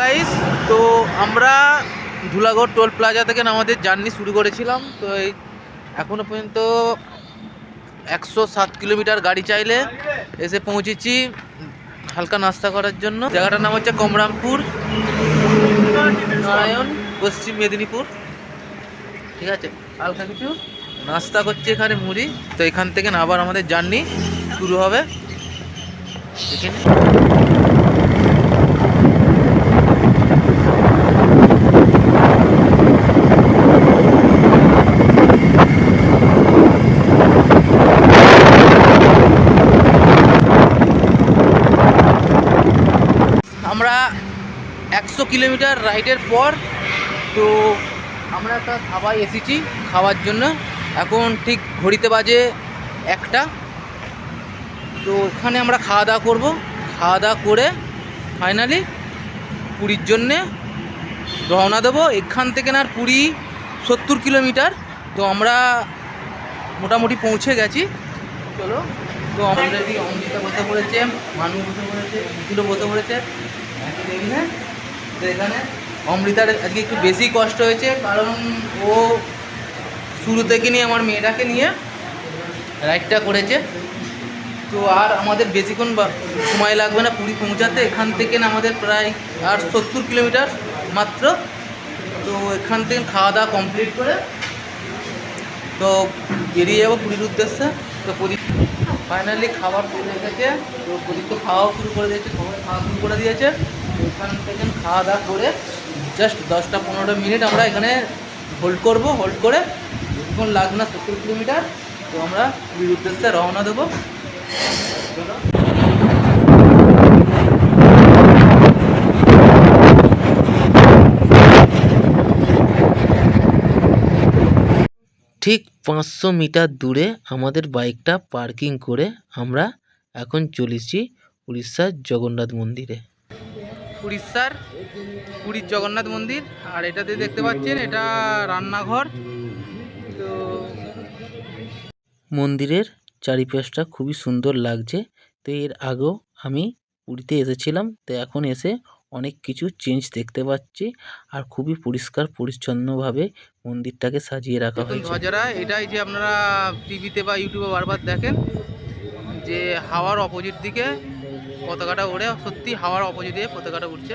Guys, তো আমরা Dhulagarh toll plaza থেকে আমাদের জার্নি শুরু করেছিলাম। তো এই এখনো পর্যন্ত 107 কিলোমিটার গাড়ি চাইলে এসে পৌঁছেছি হালকা নাস্তা করার জন্য। জায়গাটার নাম হচ্ছে কমরামপুর, নারায়ণ, পশ্চিম মেদিনীপুর। ঠিক আছে, হালকা কিছু নাস্তা করছে এখানে মুড়ি। তো এখান থেকে আবার আমাদের জার্নি শুরু হবে। এখানে আমরা 100 কিলোমিটার রাইডের পর তো আমরা একটা ধাবায় এসেছি খাওয়ার জন্য। এখন ঠিক ঘড়িতে বাজে 1টা। তো এখানে আমরা খাওয়া দাওয়া করবো। খাওয়া দাওয়া করে ফাইনালি পুরীর জন্যে রওনা দেবো। এখান থেকে না পুরী 70 কিলোমিটার। তো আমরা মোটামুটি পৌঁছে গেছি। চলো, তো অলরেডি অমৃতা বসে পড়েছে, মানু বসে পড়েছে, মিতুলও বসে পড়েছে। তো এখানে অমৃতার আজকে একটু বেশি কষ্ট হয়েছে, কারণ ও শুরু থেকে নিয়ে আমার মেয়েটাকে নিয়ে রাইডটা করেছে। তো আর আমাদের বেশিক্ষণ সময় লাগবে না পুরী পৌঁছাতে। এখান থেকে না আমাদের প্রায় আর 70 কিলোমিটার মাত্র। তো এখান থেকে খাওয়া দাওয়া কমপ্লিট করে তো বেরিয়ে যাবো পুরীর উদ্দেশ্যে। তো প্রদীপ ফাইনালি খাবার চলে গেছে। তো প্রদীপ তো খাওয়াও শুরু করে দিয়েছে, সবাই খাওয়া শুরু করে দিয়েছে। তো এখান থেকে খাওয়া দাওয়া করে জাস্ট 10-15 মিনিট আমরা এখানে হোল্ড করব। হোল্ড করে বেশিক্ষণ লাগবে না, 70 কিলোমিটার। তো আমরা পুরীর উদ্দেশ্যে রওনা দেবো। ঠিক 500 মিটার দূরে আমাদের বাইকটা পার্কিং করে আমরা এখন চলেছি উড়িষ্যার জগন্নাথ মন্দিরে। উড়িষ্যার পুরীর জগন্নাথ মন্দির। আর এটাতে দেখতে পাচ্ছেন এটা রান্নাঘর। তো মন্দিরের চারিপাশটা খুবই সুন্দর লাগছে। তো এর আগেও আমি পুরীতে এসেছিলাম, তো এখন এসে অনেক কিছু চেঞ্জ দেখতে পাচ্ছি। আর খুবই পরিষ্কার পরিচ্ছন্নভাবে মন্দিরটাকে সাজিয়ে রাখা হয়েছে। ধ্বজারা এটাই যে আপনারা টিভিতে বা ইউটিউবে বারবার দেখেন যে হাওয়ার অপোজিট দিকে পতাকাটা ওড়ে, সত্যি হাওয়ার অপোজিট দিয়ে পতাকাটা উঠছে।